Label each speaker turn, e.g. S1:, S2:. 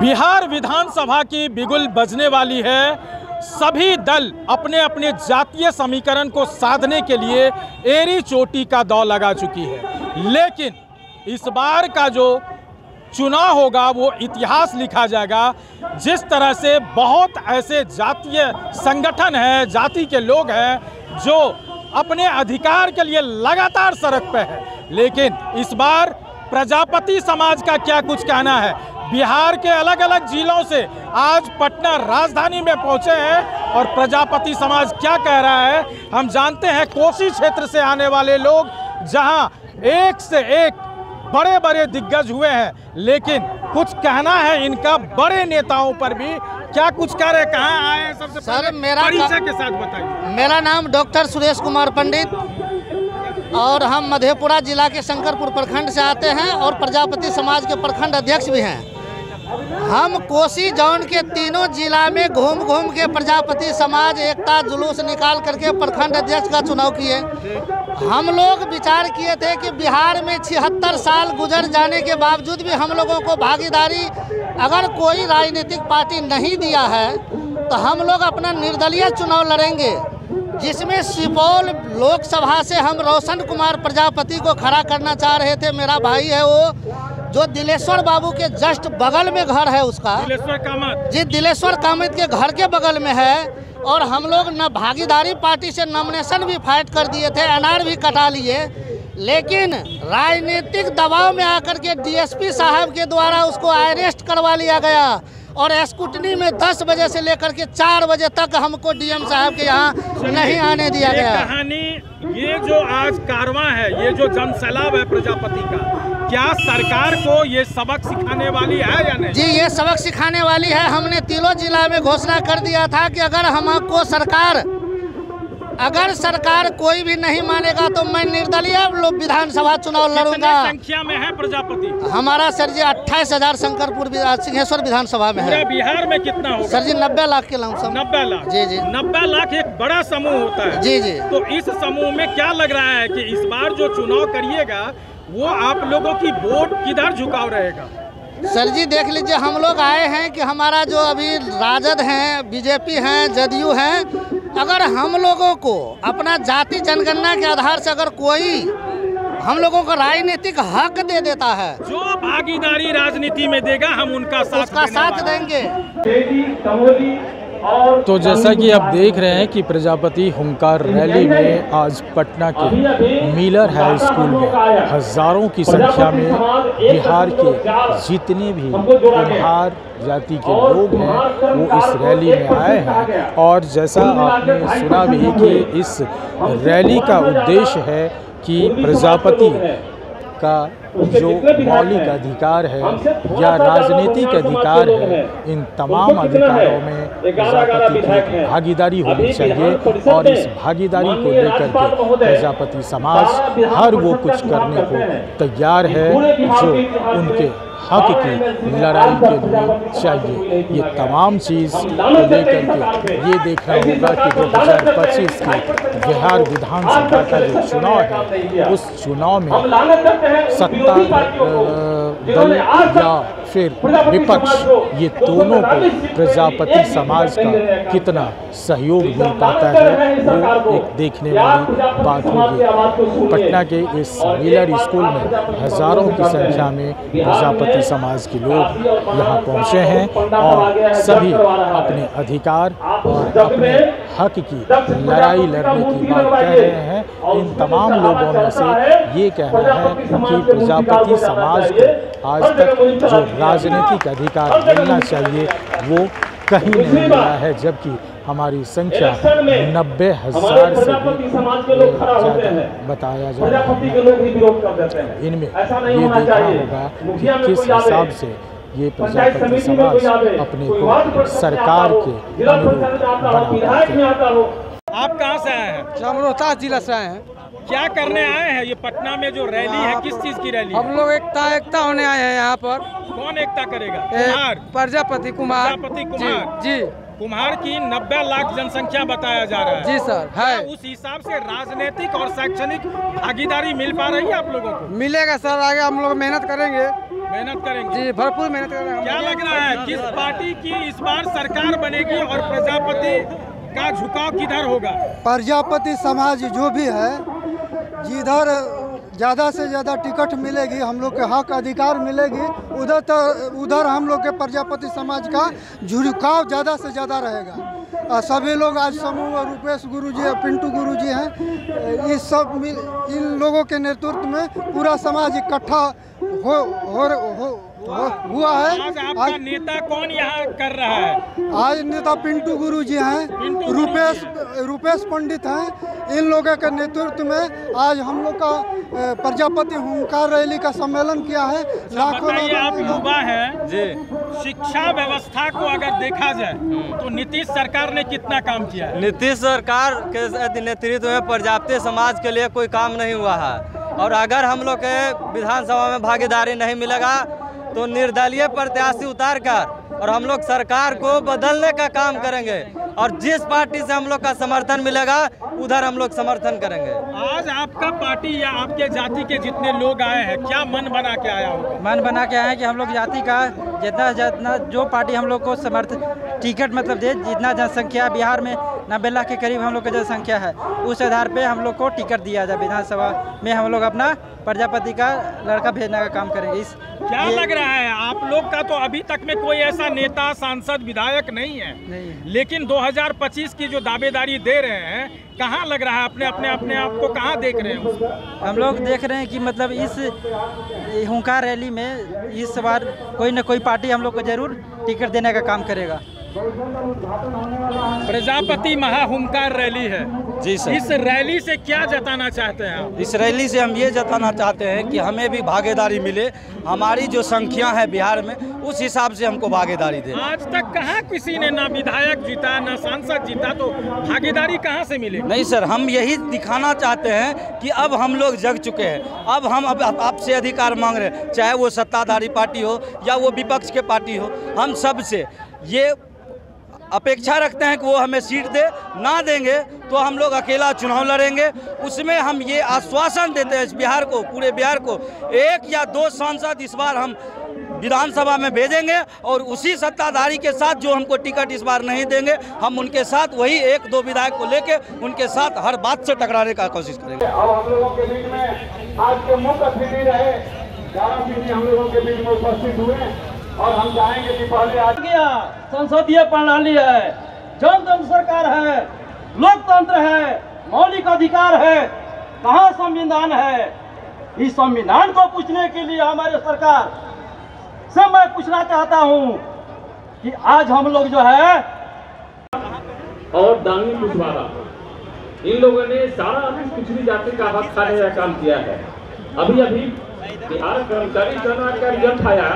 S1: बिहार विधानसभा की बिगुल बजने वाली है। सभी दल अपने अपने जातीय समीकरण को साधने के लिए एड़ी चोटी का दौर लगा चुकी है, लेकिन इस बार का जो चुनाव होगा वो इतिहास लिखा जाएगा। जिस तरह से बहुत ऐसे जातीय संगठन हैं, जाति के लोग हैं जो अपने अधिकार के लिए लगातार सड़क पे है, लेकिन इस बार प्रजापति समाज का क्या कुछ कहना है। बिहार के अलग अलग जिलों से आज पटना राजधानी में पहुंचे हैं और प्रजापति समाज क्या कह रहा है हम जानते हैं। कोसी क्षेत्र से आने वाले लोग जहां एक से एक बड़े बड़े दिग्गज हुए हैं, लेकिन कुछ कहना है इनका बड़े नेताओं पर भी। क्या कुछ कह रहे, कहाँ आए हैं? सबसे
S2: सर
S1: परिचय के साथ बताइए।
S2: मेरा नाम डॉक्टर सुरेश कुमार पंडित और हम मधेपुरा जिला के शंकरपुर प्रखंड से आते हैं और प्रजापति समाज के प्रखंड अध्यक्ष भी हैं। हम कोसी जोन के तीनों जिला में घूम घूम के प्रजापति समाज एकता जुलूस निकाल करके प्रखंड अध्यक्ष का चुनाव किए। हम लोग विचार किए थे कि बिहार में 76 साल गुजर जाने के बावजूद भी हम लोगों को भागीदारी अगर कोई राजनीतिक पार्टी नहीं दिया है तो हम लोग अपना निर्दलीय चुनाव लड़ेंगे, जिसमें सुपौल लोकसभा से हम रोशन कुमार प्रजापति को खड़ा करना चाह रहे थे। मेरा भाई है वो, जो दिलेश्वर बाबू के जस्ट बगल में घर है उसका,
S1: दिलेश्वर कामत
S2: जी, दिलेश्वर कामत के घर के बगल में है। और हम लोग न भागीदारी पार्टी से नॉमिनेशन भी फाइट कर दिए थे, अनार भी कटा लिए, लेकिन राजनीतिक दबाव में आकर के डीएसपी साहब के द्वारा उसको अरेस्ट करवा लिया गया और स्कूटनी में 10 बजे से लेकर के 4 बजे तक हमको डीएम साहब के यहाँ नहीं आने दिया गया।
S1: कहानी ये जो आज कारवां है, ये जो जनसैलाब है प्रजापति का, क्या सरकार को ये सबक सिखाने वाली है या नहीं?
S2: जी, ये सबक सिखाने वाली है। हमने तीनों जिला में घोषणा कर दिया था कि अगर सरकार कोई भी नहीं मानेगा तो मैं निर्दलीय विधानसभा चुनाव लड़ूंगा।
S1: संख्या में है प्रजापति?
S2: हमारा सर जी 28,000 शंकरपुर सिंहेश्वर विधानसभा में है।
S1: बिहार में कितना होगा?
S2: सर जी 90 लाख के लमसम।
S1: 90 लाख?
S2: जी जी,
S1: 90 लाख एक बड़ा समूह होता है।
S2: जी जी।
S1: तो इस समूह में क्या लग रहा है कि इस बार जो चुनाव करिएगा वो आप लोगों की वोट किधर झुकाव रहेगा?
S2: सर जी देख लीजिए, हम लोग आए हैं कि हमारा जो अभी राजद हैं, बीजेपी हैं, जदयू हैं, अगर हम लोगों को अपना जाति जनगणना के आधार से अगर कोई हम लोगों को राजनीतिक हक दे देता है,
S1: जो भागीदारी राजनीति में देगा हम उनका साथ
S2: देंगे।
S1: तो जैसा कि आप देख रहे हैं कि प्रजापति हुंकार रैली में आज पटना के मिलर हाई स्कूल में हजारों की संख्या में बिहार के जितने भी कुम्हार जाति के लोग हैं वो इस रैली में आए हैं। और जैसा आपने सुना भी कि इस रैली का उद्देश्य है कि प्रजापति का जो मौलिक अधिकार है या राजनीतिक अधिकार है, इन तमाम अधिकारों में प्रजापति की भागीदारी होनी चाहिए। और इस भागीदारी को लेकर के प्रजापति समाज हर वो कुछ करने को तैयार है जो उनके हक की लड़ाई के लिए चाहिए। ये तमाम चीज़ को लेकर के ये देखना होगा कि 2025 के बिहार विधानसभा का जो चुनाव है, उस चुनाव में सत्ता दल या फिर विपक्ष, ये दोनों को प्रजापति समाज का कितना सहयोग मिल पाता है, वो एक देखने वाली बात होगी। पटना के इस मिलर स्कूल में हजारों की संख्या में प्रजापति समाज के लोग यहाँ पहुँचे हैं और सभी अपने अधिकार और अपने हक की लड़ाई लड़ने की बात कह रहे हैं। इन तमाम लोगों में से ये कहना है कि प्रजापति समाज को आज तक जो राजनीतिक अधिकार मिलना चाहिए वो कहीं नहीं मिला है, जबकि हमारी संख्या 90,000 से भी ज़्यादा बताया जा रहा है। इनमें ये देखना होगा कि किस हिसाब से ये प्रजापति समाज अपने को सरकार के अनुरूप बना पाते हैं। आप कहाँ से आए हैं?
S3: हम रोहतास जिला से आए हैं।
S1: क्या करने आए हैं? ये पटना में जो रैली है, किस चीज की रैली है?
S3: हम लोग एकता होने आए हैं यहाँ पर।
S1: कौन एकता करेगा? कुम्हार?
S3: प्रजापति कुमार।
S1: जी। कुम्हार की 90 लाख जनसंख्या बताया जा रहा है।
S3: जी सर है।
S1: उस हिसाब से राजनीतिक और शैक्षणिक भागीदारी मिल पा रही है आप लोगों को?
S3: मिलेगा सर, आगे हम लोग मेहनत करेंगे।
S4: मेहनत करेंगे।
S3: जी भरपूर मेहनत कर रहे हैं।
S4: क्या लग रहा है किस पार्टी की इस बार सरकार बनेगी और प्रजापति का झुकाव किधर होगा?
S5: प्रजापति समाज जो भी है, जिधर ज़्यादा से ज़्यादा टिकट मिलेगी, हम लोग के हक अधिकार मिलेगी, उधर हम लोग के प्रजापति समाज का झुकाव ज़्यादा से ज़्यादा रहेगा। सभी लोग आज समूह रूपेश गुरुजी, पिंटू गुरुजी हैं, ये सब इन लोगों के नेतृत्व में पूरा समाज इकट्ठा हुआ है।
S4: आज आपका नेता कौन यहाँ कर रहा है?
S5: आज नेता पिंटू गुरुजी हैं, रूपेश पंडित हैं। इन लोगों के नेतृत्व में आज हम लोग का प्रजापति हुंकार रैली का सम्मेलन किया है। लाखों लोग
S4: आप युवा हैं जी, शिक्षा व्यवस्था को अगर देखा जाए तो नीतीश सरकार ने कितना काम किया है?
S6: नीतीश सरकार के नेतृत्व में प्रजापति समाज के लिए कोई काम नहीं हुआ है, और अगर हम लोग के विधानसभा में भागीदारी नहीं मिलेगा तो निर्दलीय प्रत्याशी उतार कर और हम लोग सरकार को बदलने का काम करेंगे, और जिस पार्टी से हम लोग का समर्थन मिलेगा उधर हम लोग समर्थन करेंगे।
S4: आज आपका पार्टी या आपके जाति के जितने लोग आए हैं, क्या मन बना के आया होगा?
S7: मन बना के आए हैं कि हम लोग जाति का जितना जो पार्टी हम लोग को टिकट मतलब दे, जितना जनसंख्या बिहार में 90 लाख के करीब हम लोग का जनसंख्या है, उस आधार पे हम लोग को टिकट दिया जाए। विधानसभा में हम लोग अपना प्रजापति का लड़का भेजने का काम करेंगे।
S4: क्या लग रहा है आप लोग का? तो अभी तक में कोई ऐसा नेता, सांसद, विधायक नहीं है, लेकिन 2025 की जो दावेदारी दे रहे हैं, कहाँ लग रहा है अपने आप को कहाँ देख रहे हैं?
S7: हम लोग देख रहे हैं कि मतलब इस हुंकार रैली में इस बार कोई न कोई पार्टी हम लोग को जरूर टिकट देने का काम करेगा।
S4: प्रजापति महाहुंकार रैली है
S6: जी सर।
S4: इस रैली से क्या जताना चाहते हैं आप?
S6: इस रैली से हम ये जताना चाहते हैं कि हमें भी भागीदारी मिले, हमारी जो संख्या है बिहार में उस हिसाब से हमको भागीदारी दे।
S4: आज तक कहाँ किसी ने ना विधायक जीता ना सांसद जीता, तो भागीदारी कहाँ से मिले?
S6: नहीं सर, हम यही दिखाना चाहते हैं कि अब हम लोग जग चुके हैं, अब हम आपसे अधिकार मांग रहे हैं, चाहे वो सत्ताधारी पार्टी हो या वो विपक्ष के पार्टी हो। हम सब से ये अपेक्षा रखते हैं कि वो हमें सीट दे, ना देंगे तो हम लोग अकेला चुनाव लड़ेंगे। उसमें हम ये आश्वासन देते हैं इस बिहार को, पूरे बिहार को 1 या 2 सांसद इस बार हम विधानसभा में भेजेंगे, और उसी सत्ताधारी के साथ जो हमको टिकट इस बार नहीं देंगे, हम उनके साथ वही 1-2 विधायक को लेके उनके साथ हर बात से टकराने का कोशिश करेंगे।
S8: अब हम लोगों के बीच में आज के मुख्य अतिथि रहे, 11 अतिथि हम लोगों के बीच में उपस्थित हुए, और हम चाहेंगे कि पहले आज
S9: गया संसदीय प्रणाली है, जनतंत्र सरकार है, लोकतंत्र है, मौलिक अधिकार है, कहाँ संविधान है? इस संविधान को पूछने के लिए हमारे सरकार से मैं पूछना चाहता हूँ कि आज हम लोग जो है
S8: और दानी कुशवाहा, इन लोगों ने सारा पिछड़ी जाति का हक खाने का काम किया है। अभी बिहार कर्मचारी चुनाव का रिजल्ट आया।